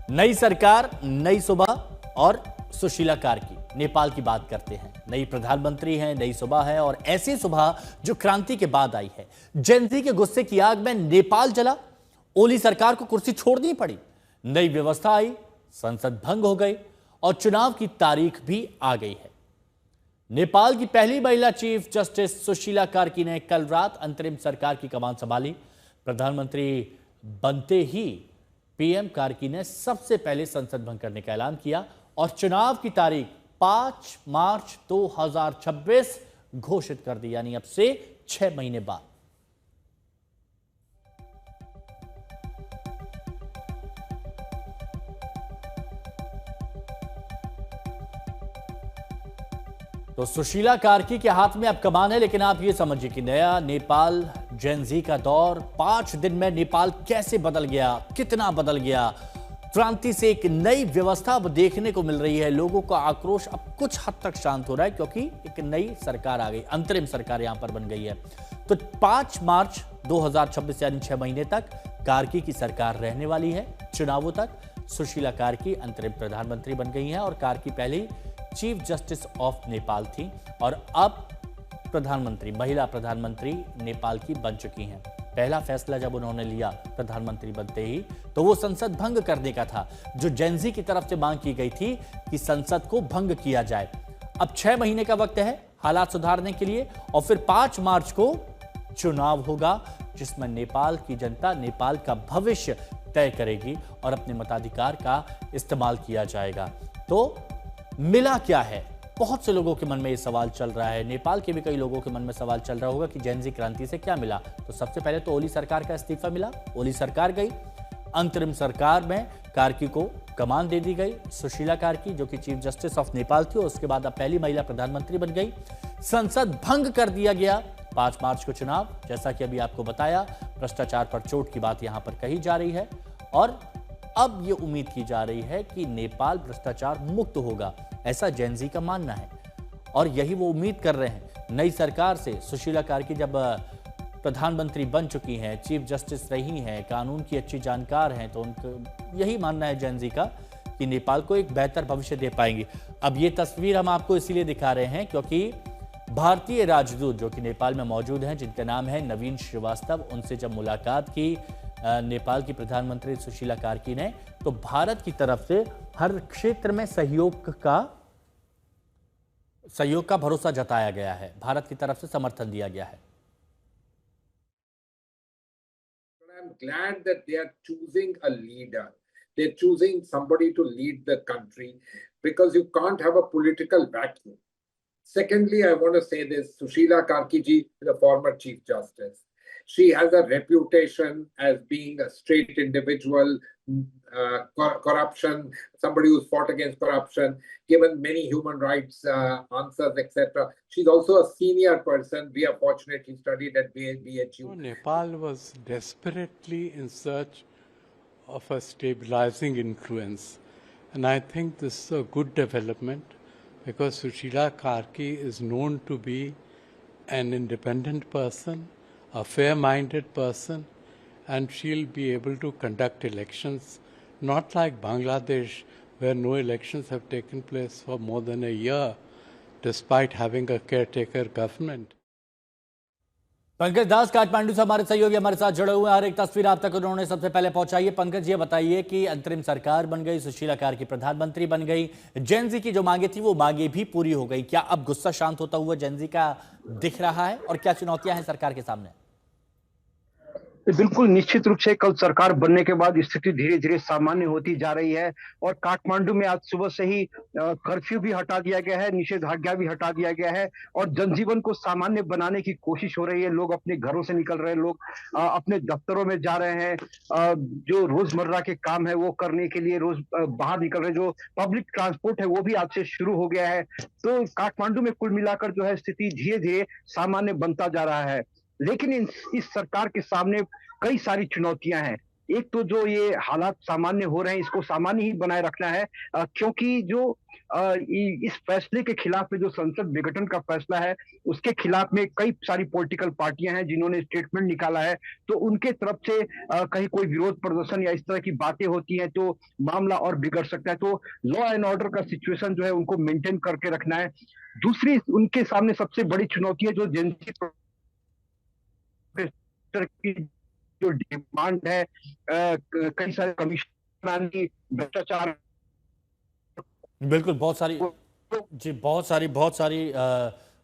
नई सरकार, नई सुबह और सुशीला कार्की नेपाल की बात करते हैं। नई प्रधानमंत्री हैं, नई सुबह है और ऐसी सुबह जो क्रांति के बाद आई है। जेनजी के गुस्से की आग में नेपाल जला, ओली सरकार को कुर्सी छोड़नी पड़ी, नई व्यवस्था आई, संसद भंग हो गई और चुनाव की तारीख भी आ गई है। नेपाल की पहली महिला चीफ जस्टिस सुशीला कार्की ने कल रात अंतरिम सरकार की कमान संभाली। प्रधानमंत्री बनते ही पीएम कार्की ने सबसे पहले संसद भंग करने का ऐलान किया और चुनाव की तारीख 5 मार्च 2026 घोषित कर दी, यानी अब से 6 महीने बाद। तो सुशीला कार्की के हाथ में अब कमान है, लेकिन आप ये समझिए कि नया नेपाल जेनजी का दौर 5 दिन में नेपाल कैसे बदल गया, कितना बदल गया। क्रांति से एक नई व्यवस्था अब देखने को मिल रही है। लोगों का आक्रोश अब कुछ हद तक शांत हो रहा है क्योंकि एक नई सरकार आ गई, अंतरिम सरकार यहां पर बन गई है। तो 5 मार्च 2026 यानी 6 महीने तक कार्की की सरकार रहने वाली है। चुनावों तक सुशीला कार्की अंतरिम प्रधानमंत्री बन गई हैं और कार्की पहले चीफ जस्टिस ऑफ नेपाल थी और अब प्रधानमंत्री, महिला प्रधानमंत्री नेपाल की बन चुकी हैं। पहला फैसला जब उन्होंने लिया प्रधानमंत्री बनते ही, तो वो संसद भंग करने का था, जो जेनजी की तरफ से मांग की गई थी कि संसद को भंग किया जाए। अब 6 महीने का वक्त है हालात सुधारने के लिए और फिर 5 मार्च को चुनाव होगा जिसमें नेपाल की जनता नेपाल का भविष्य तय करेगी और अपने मताधिकार का इस्तेमाल किया जाएगा। तो मिला क्या है? बहुत से लोगों के मन में ये सवाल चल रहा है। नेपाल के भी कई लोगों के मन में सवाल चल रहा होगा कि जेनजी क्रांति से क्या मिला। तो सबसे पहले तो ओली सरकार का इस्तीफा मिला, ओली सरकार गई, अंतरिम सरकार में कार्की को कमान दे दी गई। सुशीला कार्की जो कि चीफ जस्टिस ऑफ नेपाल थी, उसके बाद अब पहली महिला प्रधानमंत्री बन गई। संसद भंग कर दिया गया। 5 मार्च को चुनाव, जैसा कि अभी आपको बताया, भ्रष्टाचार पर चोट की बात यहां पर कही जा रही है और अब ये उम्मीद की जा रही है कि नेपाल भ्रष्टाचार मुक्त होगा, ऐसा जेनजी का मानना है और यही वो उम्मीद कर रहे हैं। नई सरकार से सुशीला कार्की जब प्रधानमंत्री बन चुकी हैं, चीफ जस्टिस रही हैं, कानून की अच्छी जानकार हैं, तो उनको यही मानना है जेनजी का कि नेपाल को एक बेहतर भविष्य दे पाएंगे। अब ये तस्वीर हम आपको इसीलिए दिखा रहे हैं क्योंकि भारतीय राजदूत जो कि नेपाल में मौजूद हैं, जिनका नाम है नवीन श्रीवास्तव, उनसे जब मुलाकात की नेपाल की प्रधानमंत्री सुशीला कार्की ने, तो भारत की तरफ से हर क्षेत्र में सहयोग का भरोसा जताया गया है, भारत की तरफ से समर्थन दिया गया है। I'm glad that they are choosing a leader. They're choosing somebody to lead the country because you can't have a political vacuum. Secondly, I want to say this, Sushila Karki ji, the former Chief Justice. She has a reputation as being a straight individual, corruption, somebody who's fought against corruption, given many human rights answers, etc. She's also a senior person. We are fortunate she studied at BHU. Nepal was desperately in search of a stabilizing influence. And I think this is a good development because Sushila Karki is known to be an independent person, a fair-minded person, and she'll be able to conduct elections, not like Bangladesh, where no elections have taken place for more than a year, despite having a caretaker government. Pankaj दास काठमांडू से हमारे सहयोगी हमारे साथ जुड़े हुए हैं। हर एक तस्वीर आप तक उन्होंने सबसे पहले पहुंचाई है। पंकज, ये बताइए कि अंतरिम सरकार बन गई, सुशीला कार्की प्रधानमंत्री बन गई, जेनजी की जो मांगे थी वो मांगे भी पूरी हो गई। क्या अब गुस्सा शांत होता हुआ जेनजी का दिख रहा है और क्या चुनौतियां हैं सरकार के सामने? बिल्कुल निश्चित रूप से कल सरकार बनने के बाद स्थिति धीरे धीरे सामान्य होती जा रही है और काठमांडू में आज सुबह से ही कर्फ्यू भी हटा दिया गया है, निषेधाज्ञा भी हटा दिया गया है और जनजीवन को सामान्य बनाने की कोशिश हो रही है। लोग अपने घरों से निकल रहे हैं, लोग अपने दफ्तरों में जा रहे हैं, जो रोजमर्रा के काम है वो करने के लिए रोज बाहर निकल रहे हैं। जो पब्लिक ट्रांसपोर्ट है वो भी आज से शुरू हो गया है। तो काठमांडू में कुल मिलाकर जो है स्थिति धीरे धीरे सामान्य बनता जा रहा है। लेकिन इस सरकार के सामने कई सारी चुनौतियां हैं। एक तो जो ये हालात सामान्य हो रहे हैं इसको सामान्य ही बनाए रखना है, क्योंकि जो इस फैसले के खिलाफ में जो संसद विघटन का फैसला है उसके खिलाफ में कई सारी पॉलिटिकल पार्टियां हैं जिन्होंने स्टेटमेंट निकाला है, तो उनके तरफ से कहीं कोई विरोध प्रदर्शन या इस तरह की बातें होती हैं तो मामला और बिगड़ सकता है। तो लॉ एंड ऑर्डर का सिचुएशन जो है उनको मेंटेन करके रखना है। दूसरी उनके सामने सबसे बड़ी चुनौती है जो जेंजी की जो डिमांड है, कई सारे कमीशन, भ्रष्टाचार, बिल्कुल, बहुत सारी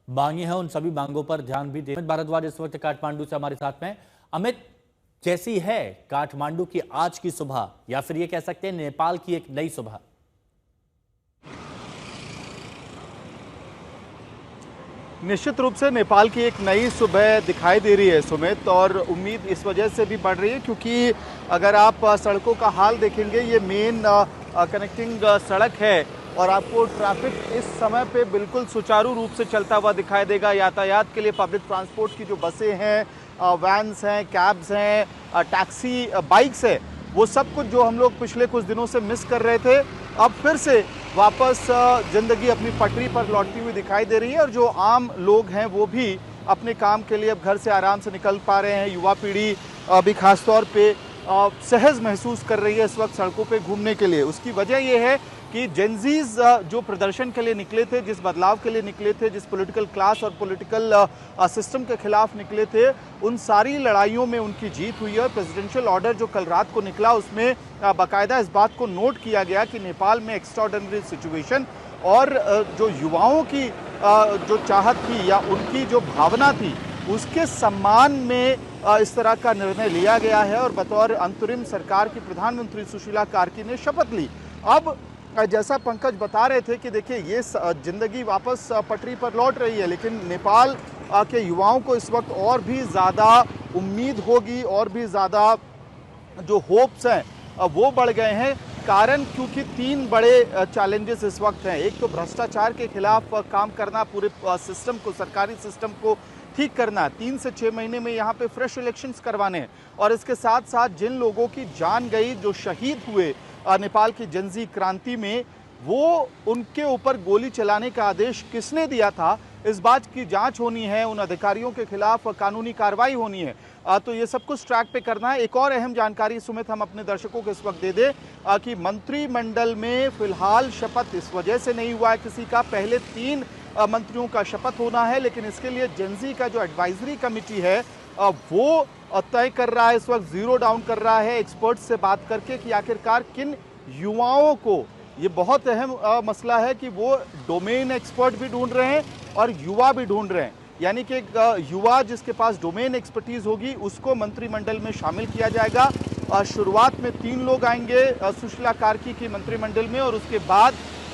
मांगे हैं। उन सभी मांगों पर ध्यान भी दे। अमित भारद्वाज इस वक्त काठमांडू से हमारे साथ में। अमित, कैसी है काठमांडू की आज की सुबह, या फिर ये कह सकते हैं नेपाल की एक नई सुबह? निश्चित रूप से नेपाल की एक नई सुबह दिखाई दे रही है सुमित, और उम्मीद इस वजह से भी बढ़ रही है क्योंकि अगर आप सड़कों का हाल देखेंगे, ये मेन कनेक्टिंग सड़क है और आपको ट्रैफिक इस समय पे बिल्कुल सुचारू रूप से चलता हुआ दिखाई देगा। यातायात के लिए पब्लिक ट्रांसपोर्ट की जो बसें हैं, वैन्स हैं, कैब्स हैं, टैक्सी, बाइक्स है, वो सब कुछ जो हम लोग पिछले कुछ दिनों से मिस कर रहे थे, अब फिर से वापस जिंदगी अपनी पटरी पर लौटती हुई दिखाई दे रही है। और जो आम लोग हैं वो भी अपने काम के लिए अब घर से आराम से निकल पा रहे हैं। युवा पीढ़ी भी खासतौर पे सहज महसूस कर रही है इस वक्त सड़कों पे घूमने के लिए। उसकी वजह यह है कि जेनजीज जो प्रदर्शन के लिए निकले थे, जिस बदलाव के लिए निकले थे, जिस पॉलिटिकल क्लास और पॉलिटिकल सिस्टम के खिलाफ निकले थे, उन सारी लड़ाइयों में उनकी जीत हुई है। प्रेसिडेंशियल ऑर्डर जो कल रात को निकला उसमें बाकायदा इस बात को नोट किया गया कि नेपाल में एक्स्ट्राऑर्डिनरी सिचुएशन और जो युवाओं की जो चाहत थी या उनकी जो भावना थी उसके सम्मान में इस तरह का निर्णय लिया गया है। और बतौर अंतरिम सरकार की प्रधानमंत्री सुशीला कार्की ने शपथ ली। अब जैसा पंकज बता रहे थे कि देखिए ये जिंदगी वापस पटरी पर लौट रही है, लेकिन नेपाल के युवाओं को इस वक्त और भी ज़्यादा उम्मीद होगी, और भी ज़्यादा जो होप्स हैं वो बढ़ गए हैं। कारण क्योंकि 3 बड़े चैलेंजेस इस वक्त हैं। एक तो भ्रष्टाचार के खिलाफ काम करना, पूरे सिस्टम को, सरकारी सिस्टम को ठीक करना, 3 से 6 महीने में यहाँ पे फ्रेश इलेक्शंस करवाने हैं। और इसके साथ साथ जिन लोगों की जान गई, जो शहीद हुए नेपाल की जेनजी क्रांति में, वो उनके ऊपर गोली चलाने का आदेश किसने दिया था, इस बात की जांच होनी है। उन अधिकारियों के खिलाफ कानूनी कार्रवाई होनी है। तो ये सब कुछ ट्रैक पे करना है। एक और अहम जानकारी सुमित हम अपने दर्शकों को इस वक्त दे दें कि मंत्रिमंडल में फिलहाल शपथ इस वजह से नहीं हुआ है किसी का। पहले 3 मंत्रियों का शपथ होना है, लेकिन इसके लिए जेनजी का जो एडवाइजरी कमेटी है वो तय कर रहा है, इस वक्त जीरो डाउन कर रहा है एक्सपर्ट्स से बात करके कि आखिरकार किन युवाओं को, ये बहुत अहम मसला है कि वो डोमेन एक्सपर्ट भी ढूंढ रहे हैं और युवा भी ढूंढ रहे हैं। यानी कि युवा जिसके पास डोमेन एक्सपर्टीज होगी उसको मंत्रिमंडल में शामिल किया जाएगा। शुरुआत में 3 लोग आएंगे सुशीला कार्की की मंत्रिमंडल में, और उसके बाद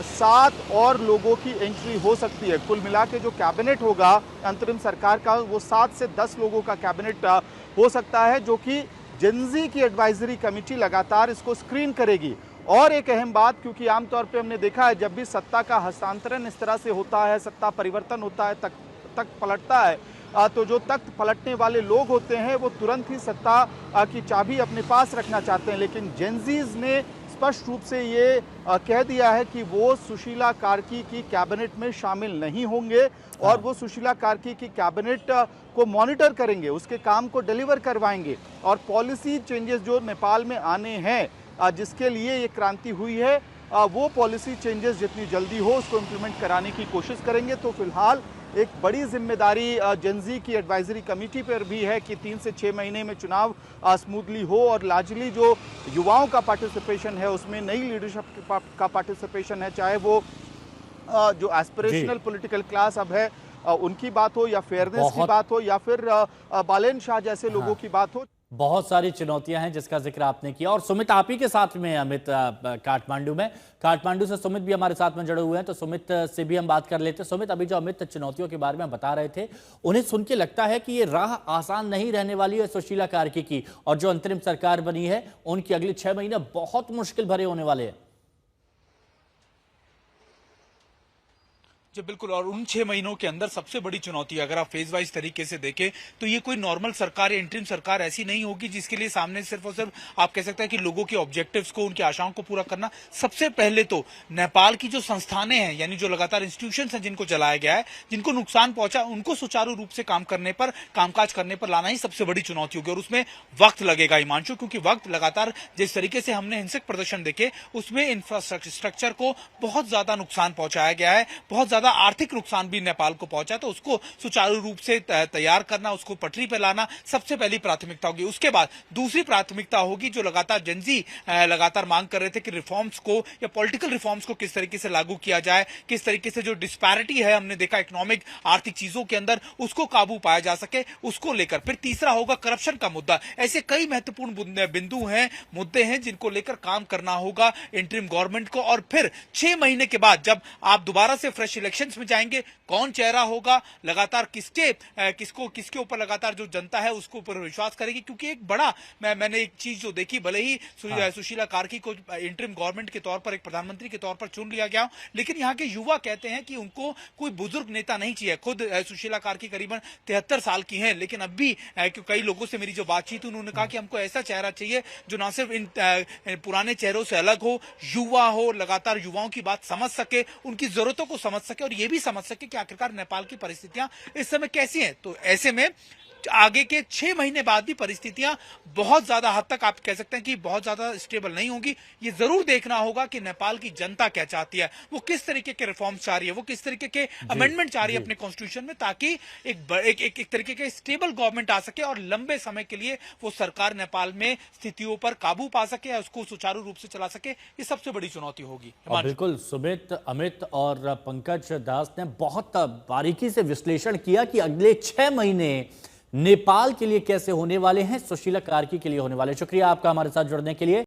7 और लोगों की एंट्री हो सकती है। कुल मिला के जो कैबिनेट होगा अंतरिम सरकार का, वो 7 से 10 लोगों का कैबिनेट हो सकता है, जो कि जेनजी की एडवाइजरी कमेटी लगातार इसको स्क्रीन करेगी। और एक अहम बात, क्योंकि आमतौर पे हमने देखा है जब भी सत्ता का हस्तांतरण इस तरह से होता है, सत्ता परिवर्तन होता है, तख्त पलटता है, तो जो तख्त पलटने वाले लोग होते हैं वो तुरंत ही सत्ता की चाबी अपने पास रखना चाहते हैं। लेकिन जेनजीज ने स्पष्ट रूप से ये कह दिया है कि वो सुशीला कार्की की कैबिनेट में शामिल नहीं होंगे, और वो सुशीला कार्की की कैबिनेट को मॉनिटर करेंगे, उसके काम को डिलीवर करवाएंगे, और पॉलिसी चेंजेस जो नेपाल में आने हैं, जिसके लिए ये क्रांति हुई है, वो पॉलिसी चेंजेस जितनी जल्दी हो उसको इम्प्लीमेंट कराने की कोशिश करेंगे। तो फिलहाल एक बड़ी जिम्मेदारी जेनजी की एडवाइजरी कमेटी पर भी है कि 3 से 6 महीने में चुनाव स्मूथली हो, और लार्जली जो युवाओं का पार्टिसिपेशन है उसमें नई लीडरशिप का पार्टिसिपेशन है, चाहे वो जो एस्पिरेशनल पॉलिटिकल क्लास अब है उनकी बात हो, या फेयरनेस की बात हो, या फिर बालेन शाह जैसे लोगों की बात हो। बहुत सारी चुनौतियां हैं जिसका जिक्र आपने किया। और सुमित आप ही के साथ में अमित काठमांडू में, काठमांडू से सुमित भी हमारे साथ में जुड़े हुए हैं, तो सुमित से भी हम बात कर लेते हैं। सुमित, अभी जो अमित चुनौतियों के बारे में बता रहे थे, उन्हें सुन के लगता है कि ये राह आसान नहीं रहने वाली है सुशीला कार्की की, और जो अंतरिम सरकार बनी है उनकी अगले 6 महीने बहुत मुश्किल भरे होने वाले हैं। जी बिल्कुल, और उन 6 महीनों के अंदर सबसे बड़ी चुनौती, अगर आप फेज वाइज तरीके से देखें तो ये कोई नॉर्मल सरकार या इंटरिम सरकार ऐसी नहीं होगी जिसके लिए सामने सिर्फ और सिर्फ आप कह सकते हैं कि लोगों के ऑब्जेक्टिव्स को, उनकी आशाओं को पूरा करना। सबसे पहले तो नेपाल की जो संस्थानें हैं, यानी जो लगातार इंस्टीट्यूशंस हैं जिनको चलाया गया है, जिनको नुकसान पहुंचा, उनको सुचारू रूप से कामकाज करने पर लाना ही सबसे बड़ी चुनौती होगी। और उसमें वक्त लगेगा हिमांशु, क्योंकि वक्त लगातार जिस तरीके से हमने हिंसक प्रदर्शन देखे उसमें इंफ्रास्ट्रक्चर को बहुत ज्यादा नुकसान पहुंचाया गया है, बहुत ज्यादा आर्थिक नुकसान भी नेपाल को पहुंचा। तो उसको सुचारू रूप से तैयार करना, उसको पटरी पर लाना सबसे पहली प्राथमिकता होगी। उसके बाद दूसरी प्राथमिकता होगी जो लगातार जेनजी लगातार मांग कर रहे थे कि रिफॉर्म्स को या पॉलिटिकल रिफॉर्म्स को किस तरीके से लागू किया जाए, किस तरीके से जो डिस्पैरिटी है हमने देखा इकोनॉमिक आर्थिक चीजों के अंदर, उसको काबू पाया जा सके, उसको लेकर। फिर तीसरा होगा करप्शन का मुद्दा। ऐसे कई महत्वपूर्ण बिंदु हैं, मुद्दे हैं जिनको लेकर काम करना होगा इंटरिम गवर्नमेंट को। और फिर 6 महीने के बाद जब आप दोबारा से फ्रेश इलेक्शंस में जाएंगे, कौन चेहरा होगा, लगातार किसके ऊपर लगातार जो जनता है उसको ऊपर विश्वास करेगी। क्योंकि एक बड़ा मैंने एक चीज जो देखी, भले ही सुशीला कार्की को इंटरिम गवर्नमेंट के तौर पर, एक प्रधानमंत्री के तौर पर चुन लिया गया, लेकिन यहाँ के युवा कहते हैं कि उनको कोई बुजुर्ग नेता नहीं चाहिए। खुद सुशीला कार्की करीबन 73 साल की हैं, लेकिन अब भी कई लोगों से मेरी जो बातचीत, उन्होंने कहा कि हमको ऐसा चेहरा चाहिए जो ना सिर्फ इन पुराने चेहरों से अलग हो, युवा हो, लगातार युवाओं की बात समझ सके, उनकी जरूरतों को समझ सके और ये भी समझ सके कि आखिरकार नेपाल की परिस्थितियां इस समय कैसी हैं। तो ऐसे में आगे के 6 महीने बाद भी परिस्थितियां बहुत ज्यादा हद तक आप कह सकते हैं कि बहुत ज्यादा स्टेबल नहीं होंगी। ये जरूर देखना होगा कि नेपाल की जनता क्या चाहती है, वो किस तरीके के रिफॉर्म्स चाह रही है, वो किस तरीके के अमेंडमेंट चाह रही है अपने कॉन्स्टिट्यूशन में, ताकि एक तरीके के स्टेबल गवर्नमेंट आ सके और लंबे समय के लिए वो सरकार नेपाल में स्थितियों पर काबू पा सके या उसको सुचारू रूप से चला सके। ये सबसे बड़ी चुनौती होगी। बिल्कुल, सुमित, अमित और पंकज दास ने बहुत बारीकी से विश्लेषण किया कि अगले 6 महीने नेपाल के लिए कैसे होने वाले हैं, सुशीला कार्की के लिए होने वाले। शुक्रिया आपका हमारे साथ जुड़ने के लिए।